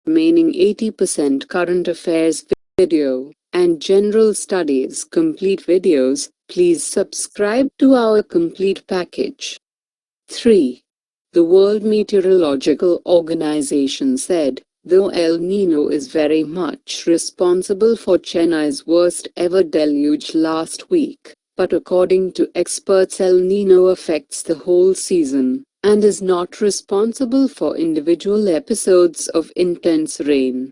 remaining 80% current affairs video, and general studies complete videos, please subscribe to our complete package. 3. The World Meteorological Organization said, though El Nino is very much responsible for Chennai's worst ever deluge last week, but according to experts El Nino affects the whole season, and is not responsible for individual episodes of intense rain.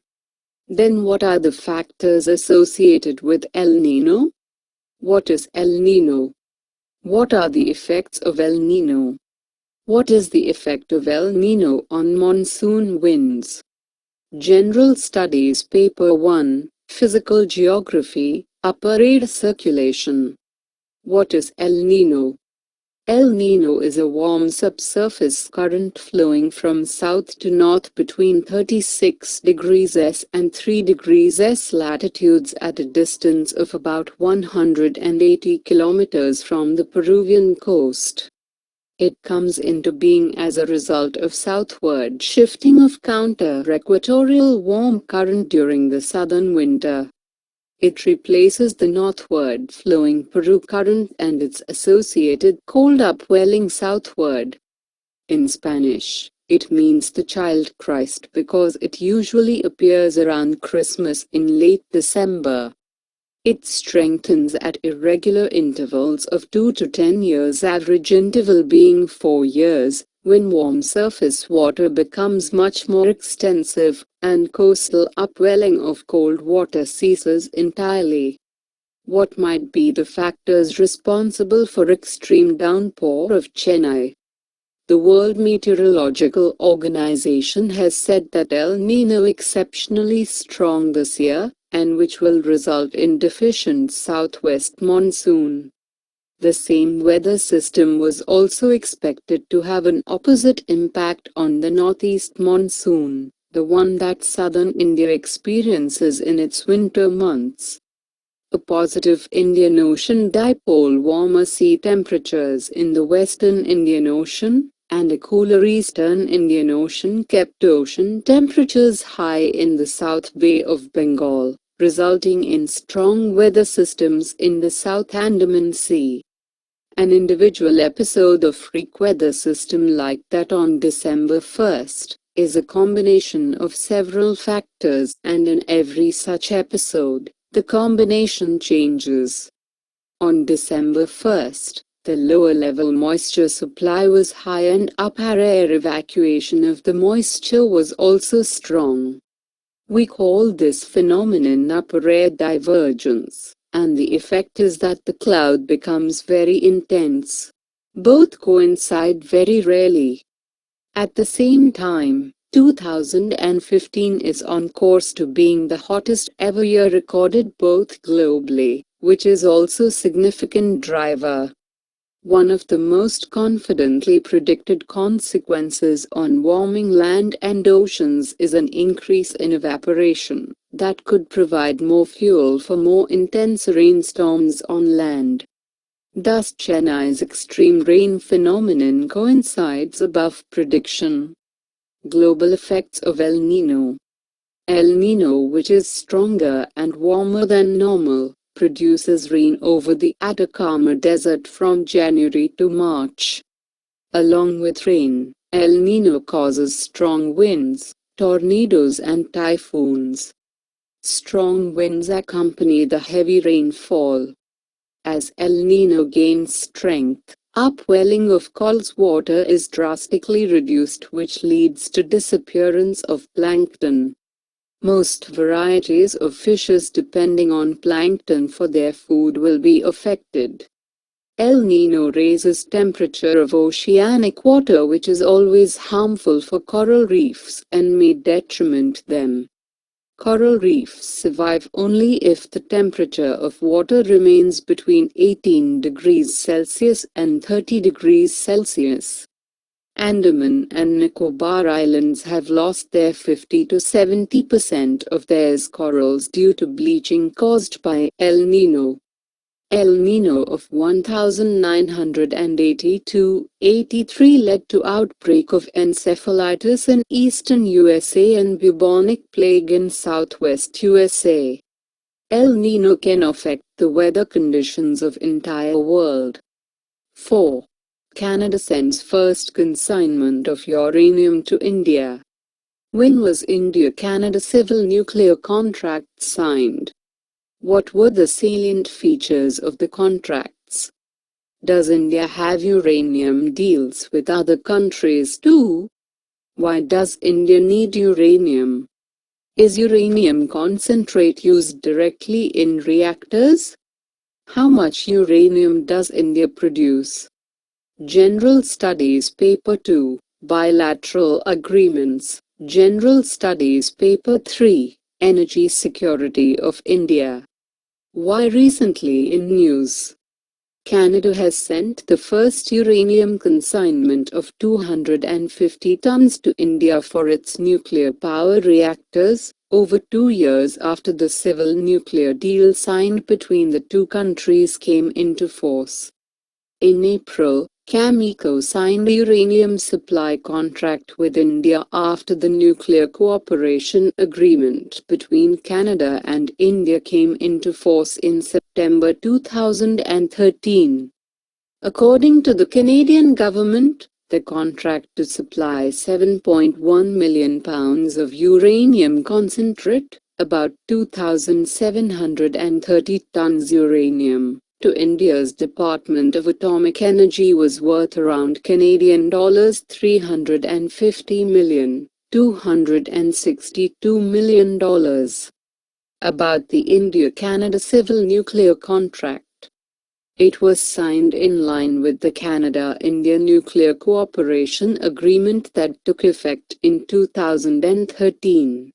Then what are the factors associated with El Nino? What is El Nino? What are the effects of El Nino? What is the effect of El Nino on monsoon winds? General Studies Paper 1, Physical Geography, Upper Air Circulation. What is El Nino? El Nino is a warm subsurface current flowing from south to north between 36 degrees S and 3 degrees S latitudes at a distance of about 180 kilometers from the Peruvian coast. It comes into being as a result of southward shifting of counter-equatorial warm current during the southern winter. It replaces the northward flowing Peru current and its associated cold upwelling southward. In Spanish, it means the child Christ because it usually appears around Christmas in late December. It strengthens at irregular intervals of 2 to 10 years, average interval being 4 years, when warm surface water becomes much more extensive, and coastal upwelling of cold water ceases entirely. What might be the factors responsible for extreme downpour of Chennai? The World Meteorological Organization has said that El Nino exceptionally strong this year, and which will result in deficient southwest monsoon. The same weather system was also expected to have an opposite impact on the northeast monsoon, the one that southern India experiences in its winter months. A positive Indian Ocean dipole, warmer sea temperatures in the western Indian Ocean, and a cooler eastern Indian Ocean kept ocean temperatures high in the South Bay of Bengal, resulting in strong weather systems in the South Andaman Sea. An individual episode of freak weather system like that on December 1st is a combination of several factors, and in every such episode, the combination changes. On December 1st, the lower level moisture supply was high and upper air evacuation of the moisture was also strong. We call this phenomenon upper air divergence, and the effect is that the cloud becomes very intense. Both coincide very rarely. At the same time, 2015 is on course to being the hottest ever year recorded both globally, which is also a significant driver. One of the most confidently predicted consequences on warming land and oceans is an increase in evaporation that could provide more fuel for more intense rainstorms on land. Thus, Chennai's extreme rain phenomenon coincides above prediction. Global effects of El Nino. El Nino, which is stronger and warmer than normal, produces rain over the Atacama Desert from January to March. Along with rain, El Nino causes strong winds, tornadoes and typhoons. Strong winds accompany the heavy rainfall. As El Nino gains strength, upwelling of cold water is drastically reduced, which leads to disappearance of plankton. Most varieties of fishes depending on plankton for their food will be affected. El Nino raises temperature of oceanic water, which is always harmful for coral reefs and may detriment them. Coral reefs survive only if the temperature of water remains between 18 degrees Celsius and 30 degrees Celsius. Andaman and Nicobar Islands have lost their 50 to 70% of their corals due to bleaching caused by El Nino. El Nino of 1982-83 led to outbreak of encephalitis in eastern USA and bubonic plague in southwest USA. El Nino can affect the weather conditions of entire world. 4. Canada sends first consignment of uranium to India. When was India-Canada civil nuclear contract signed? What were the salient features of the contracts? Does India have uranium deals with other countries too? Why does India need uranium? Is uranium concentrate used directly in reactors? How much uranium does India produce? General Studies Paper 2, Bilateral Agreements, General Studies Paper 3, Energy Security of India. Why recently in news? Canada has sent the first uranium consignment of 250 tons to India for its nuclear power reactors, over 2 years after the civil nuclear deal signed between the two countries came into force. In April, Cameco signed a uranium supply contract with India after the Nuclear Cooperation Agreement between Canada and India came into force in September 2013. According to the Canadian government, the contract to supply 7.1 million pounds of uranium concentrate, about 2,730 tons uranium, to India's Department of Atomic Energy was worth around Canadian dollars 350 million, $262 million. About the India-Canada civil nuclear contract. It was signed in line with the Canada-India Nuclear Cooperation Agreement that took effect in 2013.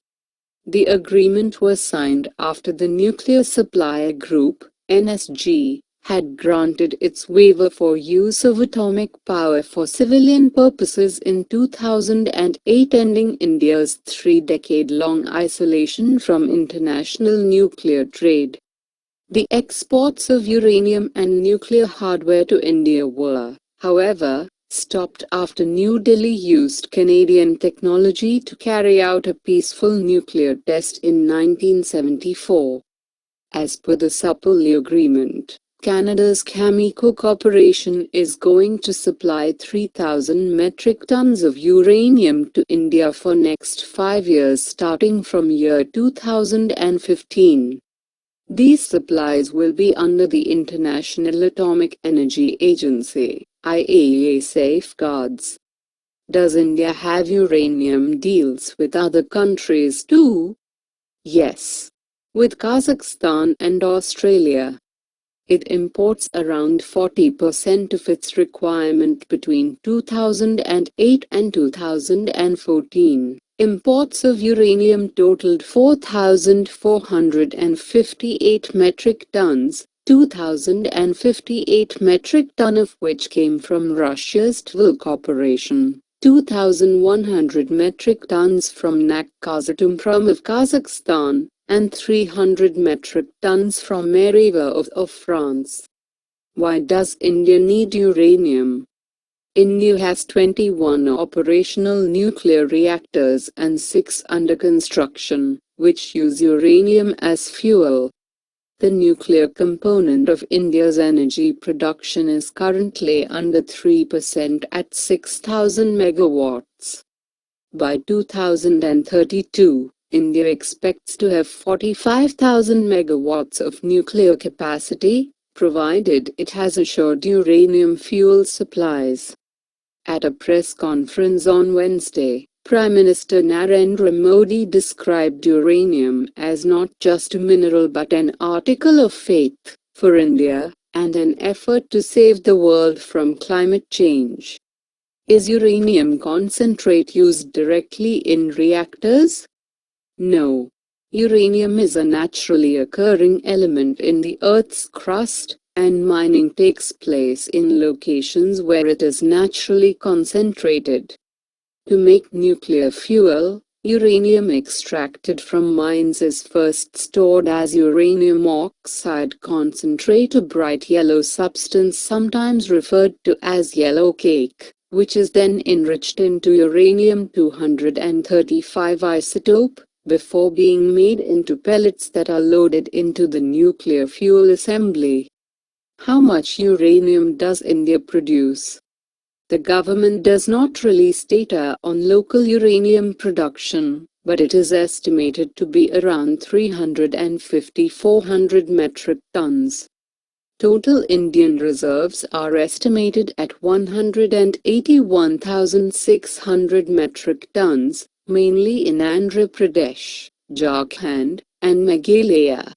The agreement was signed after the Nuclear Supplier Group, NSG, had granted its waiver for use of atomic power for civilian purposes in 2008, ending India's 3-decade-long isolation from international nuclear trade. The exports of uranium and nuclear hardware to India were, however, stopped after New Delhi used Canadian technology to carry out a peaceful nuclear test in 1974. As per the Sapulli Agreement, Canada's Cameco Corporation is going to supply 3,000 metric tons of uranium to India for next 5 years starting from year 2015. These supplies will be under the International Atomic Energy Agency (IAEA) safeguards. Does India have uranium deals with other countries too? Yes. With Kazakhstan and Australia. It imports around 40% of its requirement between 2008 and 2014. Imports of uranium totaled 4,458 metric tons, 2,058 metric ton of which came from Russia's Tver Corporation, 2,100 metric tons from NAK Kazatomprom of Kazakhstan, and 300 metric tons from Mereva of France. Why does India need uranium? India has 21 operational nuclear reactors and 6 under construction, which use uranium as fuel. The nuclear component of India's energy production is currently under 3% at 6,000 megawatts. By 2032, India expects to have 45,000 megawatts of nuclear capacity, provided it has assured uranium fuel supplies. At a press conference on Wednesday, Prime Minister Narendra Modi described uranium as not just a mineral but an article of faith for India and an effort to save the world from climate change. Is uranium concentrate used directly in reactors? No. Uranium is a naturally occurring element in the Earth's crust, and mining takes place in locations where it is naturally concentrated. To make nuclear fuel, Uranium extracted from mines is first stored as uranium oxide concentrate, a bright yellow substance sometimes referred to as yellow cake, which is then enriched into uranium-235 isotope, before being made into pellets that are loaded into the nuclear fuel assembly. How much uranium does India produce? The government does not release data on local uranium production, but it is estimated to be around 350-400 metric tons. Total Indian reserves are estimated at 181,600 metric tons, mainly in Andhra Pradesh, Jharkhand, and Meghalaya.